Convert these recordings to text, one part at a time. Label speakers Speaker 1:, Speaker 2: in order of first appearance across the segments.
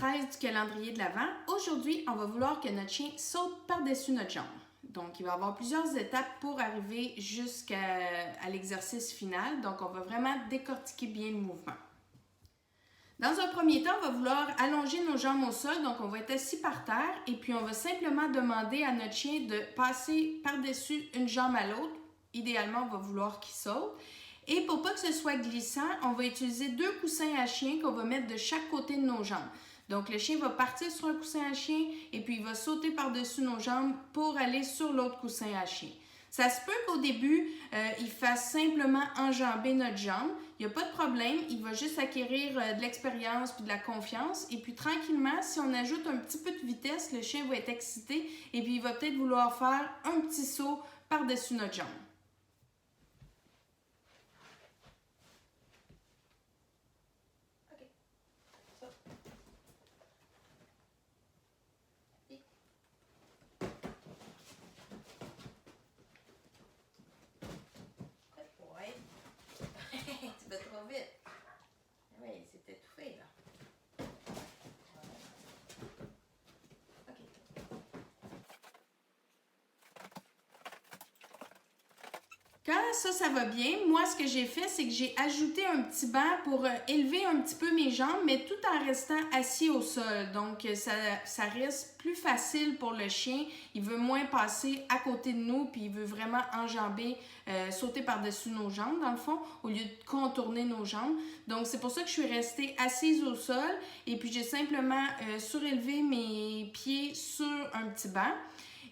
Speaker 1: 13 du calendrier de l'Avent. Aujourd'hui, on va vouloir que notre chien saute par-dessus notre jambe. Donc, il va y avoir plusieurs étapes pour arriver jusqu'à l'exercice final. Donc, on va vraiment décortiquer bien le mouvement. Dans un premier temps, on va vouloir allonger nos jambes au sol. Donc, on va être assis par terre et puis on va simplement demander à notre chien de passer par-dessus une jambe à l'autre. Idéalement, on va vouloir qu'il saute. Et pour pas que ce soit glissant, on va utiliser 2 coussins à chien qu'on va mettre de chaque côté de nos jambes. Donc, le chien va partir sur un coussin à chien et puis il va sauter par-dessus nos jambes pour aller sur l'autre coussin à chien. Ça se peut qu'au début, il fasse simplement enjamber notre jambe. Il n'y a pas de problème, il va juste acquérir de l'expérience puis de la confiance. Et puis tranquillement, si on ajoute un petit peu de vitesse, le chien va être excité et puis il va peut-être vouloir faire un petit saut par-dessus notre jambe. Tu vas trop vite. Oui, il s'est étouffé là. OK. Quand ça va bien, moi, ce que j'ai fait, c'est que j'ai ajouté un petit banc pour élever un petit peu mes jambes, mais tout en restant assis au sol. Donc, ça reste plus facile pour le chien. Il veut moins passer à côté de nous, puis il veut vraiment enjamber, sauter par-dessus nos jambes, dans le fond, au lieu de contourner nos jambes. Donc, c'est pour ça que je suis restée assise au sol, et puis j'ai simplement surélevé mes pieds sur un petit banc.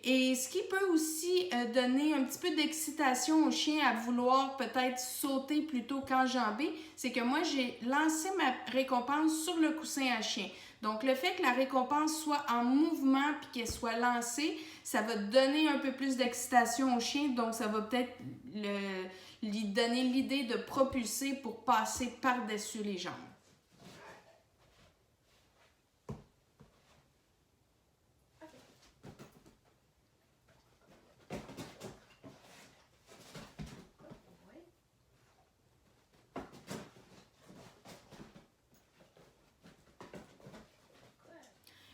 Speaker 1: Et ce qui peut aussi donner un petit peu d'excitation au chien à vouloir peut-être sauter plutôt qu'enjamber, c'est que moi, j'ai lancé ma récompense sur le coussin à chien. Donc, le fait que la récompense soit en mouvement puis qu'elle soit lancée, ça va donner un peu plus d'excitation au chien. Donc, ça va peut-être lui donner l'idée de propulser pour passer par-dessus les jambes.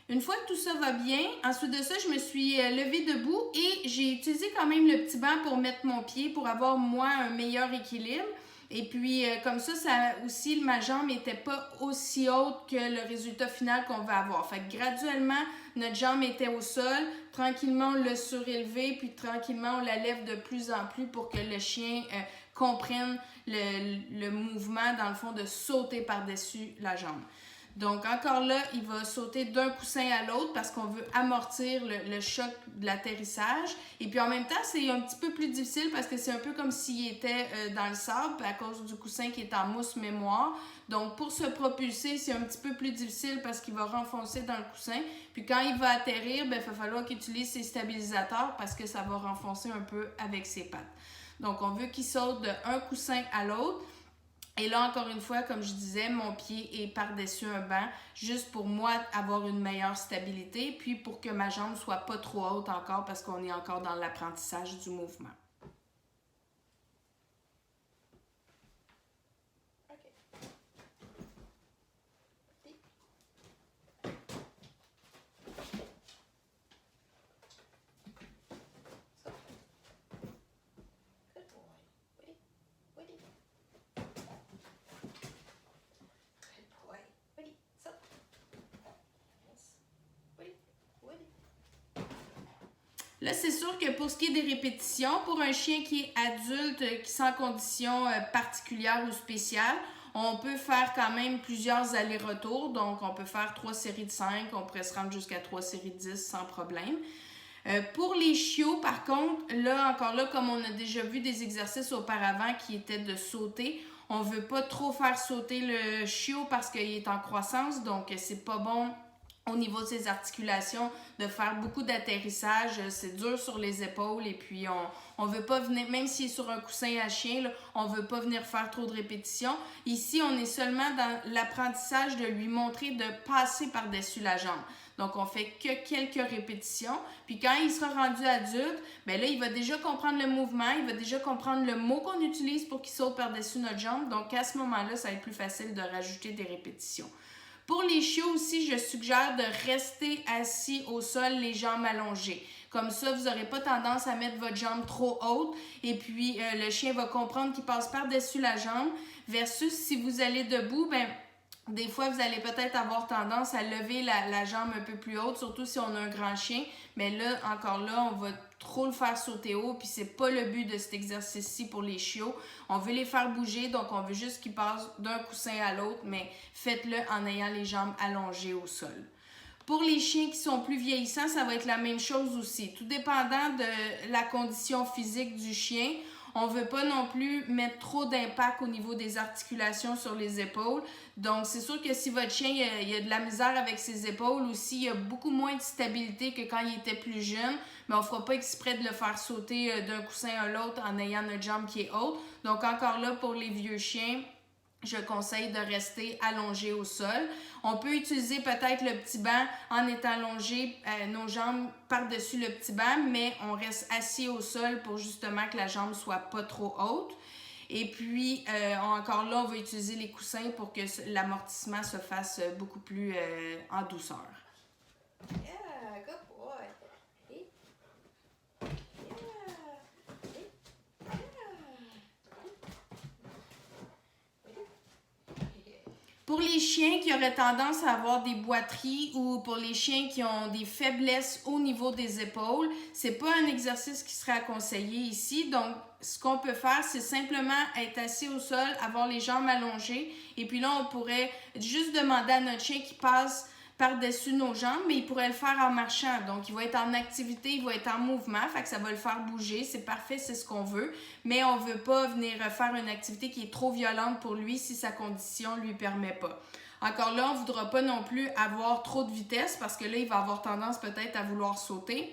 Speaker 1: Une fois que tout ça va bien, ensuite de ça, je me suis levée debout et j'ai utilisé quand même le petit banc pour mettre mon pied pour avoir, moi, un meilleur équilibre. Et puis, comme ça aussi, ma jambe n'était pas aussi haute que le résultat final qu'on va avoir. Fait que graduellement, notre jambe était au sol. Tranquillement, on l'a surélevé, puis tranquillement, on la lève de plus en plus pour que le chien comprenne le mouvement, dans le fond, de sauter par-dessus la jambe. Donc, encore là, il va sauter d'un coussin à l'autre parce qu'on veut amortir le choc de l'atterrissage. Et puis, en même temps, c'est un petit peu plus difficile parce que c'est un peu comme s'il était dans le sable à cause du coussin qui est en mousse mémoire. Donc, pour se propulser, c'est un petit peu plus difficile parce qu'il va renfoncer dans le coussin. Puis, quand il va atterrir, il va falloir qu'il utilise ses stabilisateurs parce que ça va renfoncer un peu avec ses pattes. Donc, on veut qu'il saute d'un coussin à l'autre. Et là, encore une fois, comme je disais, mon pied est par-dessus un banc, juste pour moi avoir une meilleure stabilité, puis pour que ma jambe soit pas trop haute encore parce qu'on est encore dans l'apprentissage du mouvement. Là, c'est sûr que pour ce qui est des répétitions, pour un chien qui est adulte, qui est sans condition particulière ou spéciale, on peut faire quand même plusieurs allers-retours. Donc, on peut faire 3 séries de 5, on pourrait se rendre jusqu'à 3 séries de 10 sans problème. Pour les chiots, par contre, là, encore là, comme on a déjà vu des exercices auparavant qui étaient de sauter, on ne veut pas trop faire sauter le chiot parce qu'il est en croissance, donc c'est pas bon au niveau de ses articulations, de faire beaucoup d'atterrissage, c'est dur sur les épaules et puis on veut pas venir, même s'il est sur un coussin à chien, là, on veut pas venir faire trop de répétitions. Ici, on est seulement dans l'apprentissage de lui montrer de passer par-dessus la jambe. Donc, on fait que quelques répétitions. Puis quand il sera rendu adulte, bien là, il va déjà comprendre le mouvement, il va déjà comprendre le mot qu'on utilise pour qu'il saute par-dessus notre jambe. Donc, à ce moment-là, ça va être plus facile de rajouter des répétitions. Pour les chiots aussi, je suggère de rester assis au sol, les jambes allongées. Comme ça, vous n'aurez pas tendance à mettre votre jambe trop haute et puis le chien va comprendre qu'il passe par-dessus la jambe versus si vous allez debout, ben des fois, vous allez peut-être avoir tendance à lever la jambe un peu plus haute, surtout si on a un grand chien. Mais là, encore là, on va trop le faire sauter haut, puis c'est pas le but de cet exercice-ci pour les chiots. On veut les faire bouger, donc on veut juste qu'ils passent d'un coussin à l'autre, mais faites-le en ayant les jambes allongées au sol. Pour les chiens qui sont plus vieillissants, ça va être la même chose aussi. Tout dépendant de la condition physique du chien, on ne veut pas non plus mettre trop d'impact au niveau des articulations sur les épaules. Donc, c'est sûr que si votre chien il a de la misère avec ses épaules ou s'il a beaucoup moins de stabilité que quand il était plus jeune, mais on ne fera pas exprès de le faire sauter d'un coussin à l'autre en ayant notre jambe qui est haute. Donc, encore là, pour les vieux chiens, je conseille de rester allongé au sol. On peut utiliser peut-être le petit banc en étant allongé, nos jambes par-dessus le petit banc, mais on reste assis au sol pour justement que la jambe soit pas trop haute. Et puis, encore là, on va utiliser les coussins pour que l'amortissement se fasse beaucoup plus en douceur.
Speaker 2: Yeah, good boy.
Speaker 1: Pour les chiens qui auraient tendance à avoir des boiteries ou pour les chiens qui ont des faiblesses au niveau des épaules, c'est pas un exercice qui serait à conseiller ici. Donc, ce qu'on peut faire, c'est simplement être assis au sol, avoir les jambes allongées et puis là, on pourrait juste demander à notre chien qui passe par-dessus nos jambes, mais il pourrait le faire en marchant. Donc, il va être en activité, il va être en mouvement, fait que ça va le faire bouger. C'est parfait, c'est ce qu'on veut. Mais on ne veut pas venir faire une activité qui est trop violente pour lui si sa condition ne lui permet pas. Encore là, on ne voudra pas non plus avoir trop de vitesse parce que là, il va avoir tendance peut-être à vouloir sauter.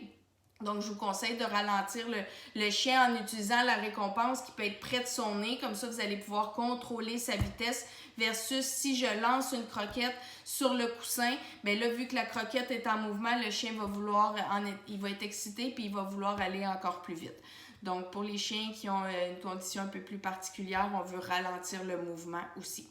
Speaker 1: Donc, je vous conseille de ralentir le chien en utilisant la récompense qui peut être près de son nez. Comme ça, vous allez pouvoir contrôler sa vitesse versus si je lance une croquette sur le coussin, bien là, vu que la croquette est en mouvement, le chien va vouloir, il va être excité puis il va vouloir aller encore plus vite. Donc, pour les chiens qui ont une condition un peu plus particulière, on veut ralentir le mouvement aussi.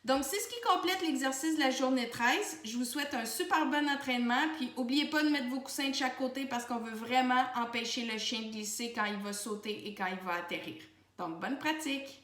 Speaker 1: Donc, c'est ce qui complète l'exercice de la journée 13. Je vous souhaite un super bon entraînement. Puis, n'oubliez pas de mettre vos coussins de chaque côté parce qu'on veut vraiment empêcher le chien de glisser quand il va sauter et quand il va atterrir. Donc, bonne pratique!